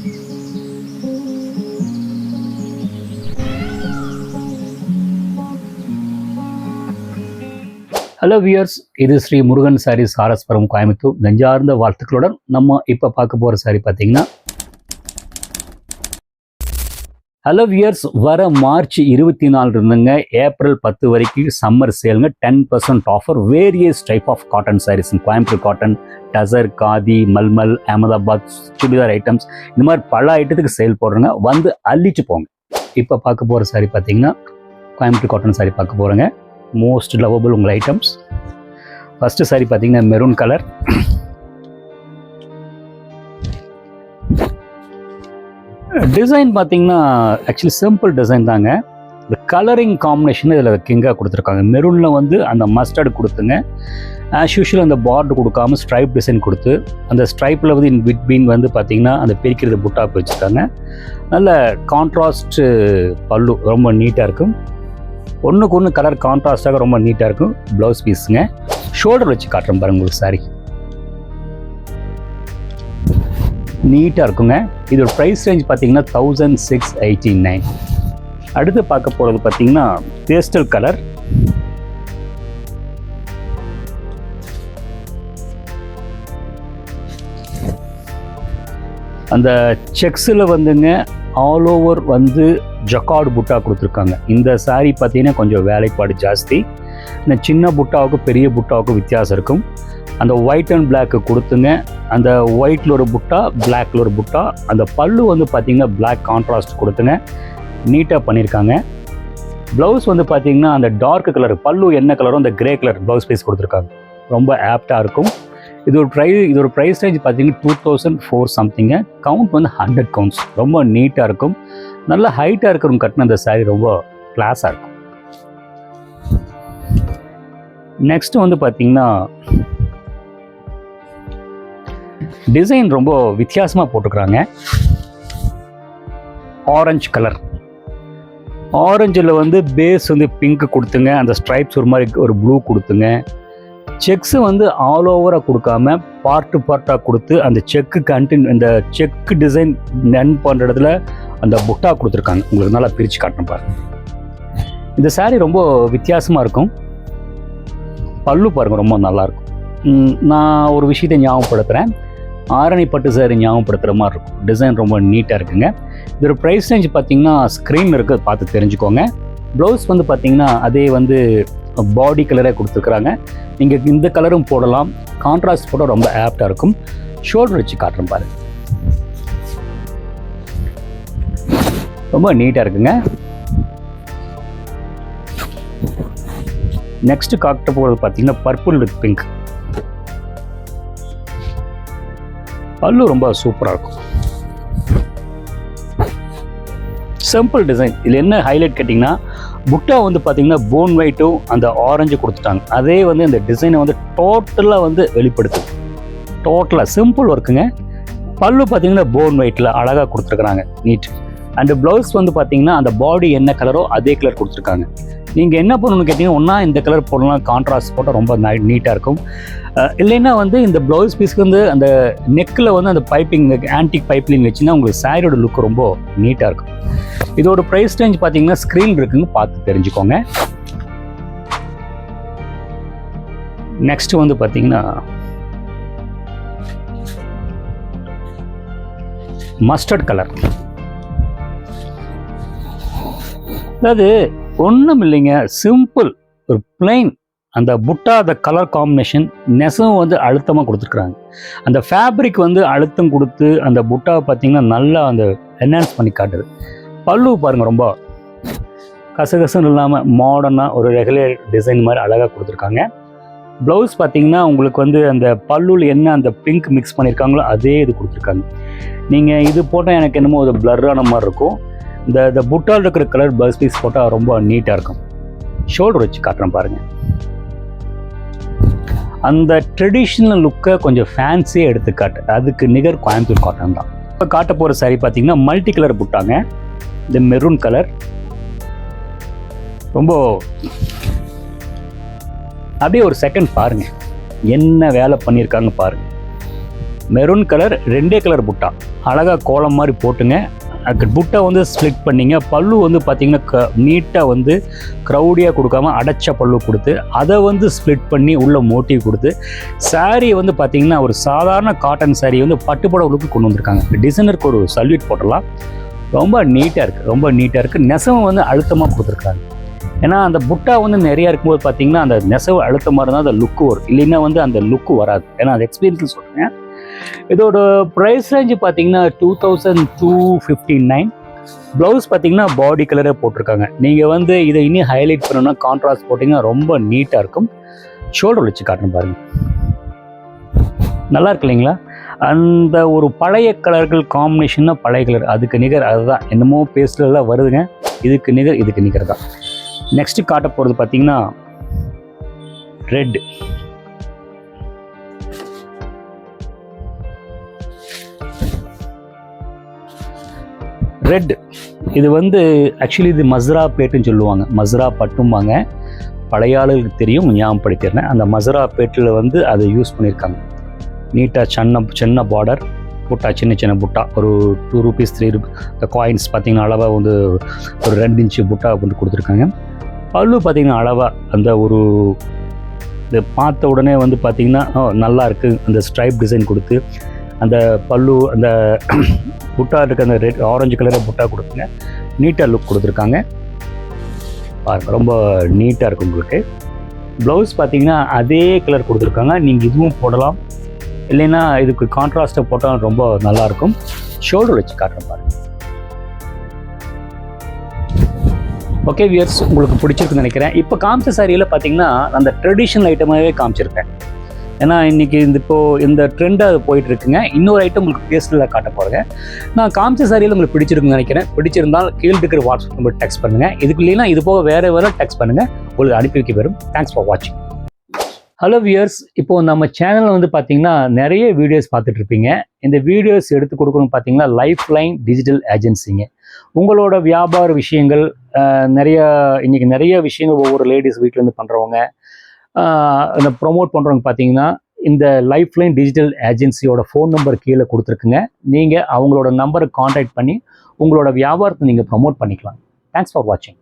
Hello wears, இது ஸ்ரீ முருகன் சாரீஸ் ஆர்எஸ்புரம் கோயம்புத்தூர். நெஞ்சார்ந்த வாழ்த்துக்களுடன் நம்ம இப்போ பார்க்க போகிற சாரி பார்த்தீங்கன்னா, ஹலோ வியர்ஸ், வர மார்ச் 24 இருந்துங்க ஏப்ரல் 10 வரைக்கும் சம்மர் சேலுங்க. 10% offer. Various type of cotton saris, Coimbatore cotton, tussar, khadi, mulmul, Ahmedabad churidar items, இந்த மாதிரி பல ஐட்டத்துக்கு சேல் போடுறேங்க. வந்து அள்ளிட்டு போங்க. இப்போ பார்க்க போகிற சாரி பார்த்தீங்கன்னா, கோயம்புத்தூர் காட்டன் சாரி பார்க்க போகிறேங்க. மோஸ்ட் லவபிள் உங்கள் ஐட்டம்ஸ். ஃபஸ்ட்டு சாரி பார்த்தீங்கன்னா மெரூன் கலர். டிசைன் பார்த்தீங்கன்னா ஆக்சுவலி சிம்பிள் டிசைன் தாங்க. இந்த கலரிங் காம்பினேஷன் இதில் கிங்காக கொடுத்துருக்காங்க. மெரூனில் வந்து அந்த மஸ்டர்டு கொடுத்துங்க. ஆஸ் யூஷுவல் அந்த பார்டர் கொடுக்காம ஸ்ட்ரைப் டிசைன் கொடுத்து, அந்த ஸ்ட்ரைப்பில் வந்து இன் பிட்வீன் வந்து பார்த்தீங்கன்னா அந்த பிரிக்கிறது புட்டாப் வச்சுருக்காங்க. நல்ல கான்ட்ராஸ்ட் பல்லு, ரொம்ப நீட்டாக இருக்கும். ஒன்றுக்கு ஒன்று கலர் கான்ட்ராஸ்டாக ரொம்ப நீட்டாக இருக்கும். ப்ளவுஸ் பீஸுங்க. ஷோல்டர் வச்சு காட்டுறேன் பாருங்க. உங்களுக்கு சாரி நீட்டாக இருக்குங்க. இதோட ப்ரைஸ் ரேஞ்ச் பார்த்தீங்கன்னா 1689. அடுத்து பார்க்க போகிறது பார்த்தீங்கன்னா பேஸ்டல் கலர். அந்த செக்ஸில் வந்துங்க ஆல் ஓவர் வந்து ஜக்கார்டு புட்டா கொடுத்துருக்காங்க. இந்த சாரீ பார்த்தீங்கன்னா கொஞ்சம் வேலைப்பாடு ஜாஸ்தி. இந்த சின்ன புட்டாவுக்கு பெரிய புட்டாவுக்கு வித்தியாசம் இருக்கும். அந்த ஒயிட் அண்ட் பிளாக்கு கொடுத்துங்க. அந்த ஒயிட்டில் ஒரு புட்டா, பிளாக்கில் ஒரு புட்டா. அந்த பல்லு வந்து பார்த்தீங்கன்னா பிளாக் கான்ட்ராஸ்ட் கொடுத்துங்க. நீட்டாக பண்ணியிருக்காங்க. ப்ளவுஸ் வந்து பார்த்தீங்கன்னா அந்த டார்க் கலர், பல்லு என்ன கலரோ அந்த கிரே கலர் ப்ளவுஸ் பீஸ் கொடுத்துருக்காங்க. ரொம்ப ஆப்டாக இருக்கும். இதோட ப்ரைஸ் ரேஞ்ச் பார்த்தீங்கன்னா 2004 சம்திங்க. கவுண்ட் வந்து 100 கவுண்ட்ஸ். ரொம்ப நீட்டாக இருக்கும். நல்ல ஹைட்டாக இருக்கிறவங்க கட்டின அந்த சாரீ ரொம்ப கிளாஸாக இருக்கும். நெக்ஸ்ட் வந்து பார்த்தீங்கன்னா டிசைன் ரொம்ப வித்தியாசமாக போட்டுக்கிறாங்க. Orange colour. ஆரஞ்சில் வந்து பேஸ் வந்து பிங்க் கொடுத்துங்க. அந்த ஸ்ட்ரைப்ஸ் ஒரு மாதிரி ஒரு ப்ளூ கொடுத்துங்க. செக்ஸு வந்து ஆல் ஓவராக கொடுக்காம பார்ட்டாக கொடுத்து அந்த செக்கு இந்த செக்கு டிசைன் நன் பண்ணுற இடத்துல அந்த புட்டா கொடுத்துருக்காங்க. உங்களுக்கு நல்லா பிரித்து காட்டணும் பாருங்க. இந்த சாரீ ரொம்ப வித்தியாசமாக இருக்கும். பல்லு பாருங்கள், ரொம்ப நல்லாயிருக்கும். நான் ஒரு விஷயத்தை ஞாபகப்படுத்துகிறேன். ஆரணி பட்டு சாரி ஞாபகப்படுத்துகிற மாதிரி இருக்கும். டிசைன் ரொம்ப நீட்டாக இருக்குங்க. இதோட ப்ரைஸ் ரேஞ்ச் பார்த்தீங்கன்னா ஸ்க்ரீனில் இருக்க பார்த்து தெரிஞ்சுக்கோங்க. ப்ளவுஸ் வந்து பார்த்தீங்கன்னா அதே வந்து பாடி கலரே கொடுத்துருக்குறாங்க. நீங்கள் இந்த கலரும் போடலாம். கான்ட்ராஸ்ட் போட ரொம்ப ஆப்டாக இருக்கும். ஷோல்டர் வச்சு காட்டுறேன் பாரு. ரொம்ப நீட்டாக இருக்குங்க. நெக்ஸ்ட் காட்ட போகிறது பார்த்தீங்கன்னா பர்பிள் வித் பிங்க். பல்லு ரொம்ப சூப்பராக இருக்கும். Simple design. இதில் என்ன ஹைலைட் கேட்டிங்கன்னா, புட்டா வந்து பார்த்தீங்கன்னா போன் ஒயிட்டும் அந்த ஆரஞ்சு கொடுத்துட்டாங்க. அதே வந்து இந்த டிசைனை வந்து டோட்டலாக வந்து வெளிப்படுத்துது. டோட்டலாக சிம்பிள் ஒர்க்குங்க. பல்லு பார்த்தீங்கன்னா போன் ஒயிட்டில் அழகாக கொடுத்துருக்குறாங்க. நீட். அண்டு ப்ளவுஸ் வந்து பார்த்தீங்கன்னா அந்த பாடி என்ன கலரோ அதே கலர் கொடுத்துருக்காங்க. நீங்கள் என்ன பண்ணணும்னு கேட்டிங்கன்னா, ஒன்றா இந்த கலர் போடலாம், கான்ட்ராஸ்ட் போட்டால் ரொம்ப நீட்டாக இருக்கும். இல்லைன்னா வந்து இந்த ப்ளவுஸ் பீஸ்க்கு வந்து அந்த நெக்கில் வந்து அந்த பைப்பிங், ஆன்டிக் பைப்லிங் வச்சுன்னா உங்களுக்கு சாரியோட லுக் ரொம்ப நீட்டாக இருக்கும். இதோட ப்ரைஸ் ரேஞ்ச் பார்த்தீங்கன்னா ஸ்க்ரீன் இருக்குங்க, பார்த்து தெரிஞ்சுக்கோங்க. நெக்ஸ்ட் வந்து பார்த்தீங்கன்னா மஸ்டர்ட் கலர். அதாவது ஒன்றும் இல்லைங்க, சிம்பிள் ஒரு பிளைன். அந்த புட்டா அந்த கலர் காம்பினேஷன் நெசவும் வந்து அழுத்தமாக கொடுத்துருக்குறாங்க. அந்த ஃபேப்ரிக் வந்து அழுத்தம் கொடுத்து அந்த புட்டாவை பார்த்தீங்கன்னா நல்லா அந்த என்ஹான்ஸ் பண்ணி காட்டுது. பல்லு பாருங்கள், ரொம்ப கசகசன்னு இல்லாமல் மாடர்னாக ஒரு ரெகுலர் டிசைன் மாதிரி அழகாக கொடுத்துருக்காங்க. ப்ளவுஸ் பார்த்தீங்கன்னா உங்களுக்கு வந்து அந்த பல்லுவில் என்ன அந்த பிங்க் மிக்ஸ் பண்ணியிருக்காங்களோ அதே இது கொடுத்துருக்காங்க. நீங்கள் இது போட்டால் எனக்கு என்னமோ ஒரு பிளர்ரான மாதிரி இருக்கும். இந்த புட்டால் இருக்கிற கலர் ப்ளவுஸ் பீஸ் போட்டால் ரொம்ப நீட்டாக இருக்கும். ஷோல்டர் வச்சு காட்டுறேன் பாருங்கள். அந்த ட்ரெடிஷ்னல் லுக்கை கொஞ்சம் ஃபேன்சியாக எடுத்துக்காட்டு. அதுக்கு நிகர் கோயம்புத்தூர் காட்டன் தான். இப்போ காட்ட போகிற சாரி பார்த்தீங்கன்னா மல்டி கலர் புட்டாங்க. இந்த மெரூன் கலர் ரொம்ப அப்படியே ஒரு செகண்ட் பாருங்கள், என்ன வேலை பண்ணியிருக்காங்க பாருங்கள். மெரூன் கலர் 2 கலர் புட்டா அழகாக கோலம் மாதிரி போட்டுங்க. புட்டை வந்து ஸ்ப்ளிட் பண்ணிங்க. பல்லு வந்து பார்த்திங்கன்னா நீட்டாக வந்து க்ரௌடியாக கொடுக்காம அடைச்ச பல்லு கொடுத்து அதை வந்து ஸ்ப்ளிட் பண்ணி உள்ள மோட்டிவ் கொடுத்து சாரியை வந்து பார்த்திங்கன்னா ஒரு சாதாரண காட்டன் சாரீ வந்து பட்டுப்புடவுக்கு கொண்டு வந்திருக்காங்க. டிசைனருக்கு ஒரு சல்யூட் போட்டுடலாம். ரொம்ப நீட்டாக இருக்குது. நெசவு வந்து அழுத்தமாக கொடுத்துருக்காங்க. ஏன்னா அந்த புட்டா வந்து நிறையா இருக்கும்போது பார்த்திங்கன்னா அந்த நெசவு அழுத்தமாக இருந்தால் அந்த லுக்கு வரும், இல்லைன்னா வந்து அந்த லுக்கு வராது. ஏன்னா அது எக்ஸ்பீரியன்ஸில் சொல்கிறேன். இதோட ப்ரைஸ் ரேஞ்சு பார்த்தீங்கன்னா 2259. ப்ளவுஸ் பார்த்தீங்கன்னா பாடி கலரே போட்டிருக்காங்க. நீங்கள் வந்து இதை இன்னும் ஹைலைட் பண்ணணும்னா கான்ட்ராஸ்ட் போட்டிங்கன்னா ரொம்ப நீட்டாக இருக்கும். ஷோல்டர் வச்சு காட்டணும் பாருங்கள், நல்லா இருக்கு இல்லைங்களா? அந்த ஒரு பழைய கலர்கள் காம்பினேஷன்னா பழைய கலர் அதுக்கு நிகர் அதுதான். என்னமோ பேஸ்ட்லாம் வருதுங்க, இதுக்கு நிகர் தான். நெக்ஸ்ட்டு காட்ட போகிறது பார்த்தீங்கன்னா ரெட். இது வந்து ஆக்சுவலி இது மஸ்ரா பேட்டுன்னு சொல்லுவாங்க, மஸ்ரா பட்டும்பாங்க. பழைய ஆளுகளுக்கு தெரியும், ஞாபகப்படுத்திடுறேன். அந்த மஸ்ரா பேட்டில் வந்து அதை யூஸ் பண்ணியிருக்காங்க. நீட்டாக சின்ன பார்டர் புட்டா, சின்ன புட்டா, ஒரு 2 ரூபீஸ் 3 ரூபீஸ். இந்த காயின்ஸ் பார்த்திங்கன்னா அளவாக வந்து ஒரு 2 இன்ச்சு புட்டா வந்து கொடுத்துருக்காங்க. பல்லு பார்த்திங்கன்னா அளவாக அந்த ஒரு இது பார்த்த உடனே வந்து பார்த்திங்கன்னா நல்லா இருக்குது. அந்த ஸ்ட்ரைப் டிசைன் கொடுத்து அந்த பல்லு அந்த புட்டா இருக்க அந்த ரெட் ஆரஞ்சு கலரில் புட்டா கொடுத்துங்க. நீட்டாக லுக் கொடுத்துருக்காங்க பாருங்கள், ரொம்ப நீட்டாக இருக்கும் உங்களுக்கு. ப்ளவுஸ் பார்த்திங்கன்னா அதே கலர் கொடுத்துருக்காங்க. நீங்கள் இதுவும் போடலாம், இல்லைன்னா இதுக்கு கான்ட்ராஸ்ட்டை போட்டால் ரொம்ப நல்லாயிருக்கும். ஷோல்டர் வச்சு காட்டுறேன் பாருங்கள். ஓகே வியர்ஸ், உங்களுக்கு பிடிச்சிருக்குன்னு நினைக்கிறேன். இப்போ காமிச்ச சாரியில் பார்த்தீங்கன்னா அந்த ட்ரெடிஷ்னல் ஐட்டமாகவே காமிச்சிருக்கேன். ஏன்னா இன்றைக்கி இந்த ட்ரெண்டாக அது போயிட்டுருக்குங்க. இன்னொரு ஐட்டம் உங்களுக்கு பேஸ்டில் காட்ட போகிறேங்க. நான் காமிச்ச சாரியில் உங்களுக்கு பிடிச்சிருக்குன்னு நினைக்கிறேன். பிடிச்சிருந்தால் கீழே இருக்கிற வாட்ஸ்அப் நம்பர் டெக்ஸ்ட் பண்ணுங்கள். இதுக்கு இல்லைன்னா இது போக வேறு டெக்ஸ்ட் பண்ணுங்கள், உங்களுக்கு அனுப்பி வைக்க வரும். தேங்க்ஸ் ஃபார் வாட்சிங். ஹலோ வியர்ஸ், இப்போது நம்ம சேனலில் வந்து பார்த்திங்கன்னா நிறைய வீடியோஸ் பார்த்துட்ருப்பீங்க. இந்த வீடியோஸ் எடுத்து கொடுக்கணும்னு பார்த்தீங்கன்னா லைஃப் லைன் டிஜிட்டல் ஏஜென்சிங்க. உங்களோட வியாபார விஷயங்கள் இன்றைக்கி நிறைய விஷயங்கள் ஒவ்வொரு லேடிஸ் வீட்டிலேருந்து பண்ணுறவங்க இந்த ப்ரொமோட் பண்ணுறவங்க பார்த்தீங்கன்னா இந்த லைஃப் லைன் டிஜிட்டல் ஏஜென்சியோட ஃபோன் நம்பர் கீழே கொடுத்துருக்குங்க. நீங்கள் அவங்களோட நம்பரை கான்டாக்ட் பண்ணி உங்களோட வியாபாரத்தை நீங்கள் ப்ரொமோட் பண்ணிக்கலாம். தேங்க்ஸ் ஃபார் வாட்சிங்.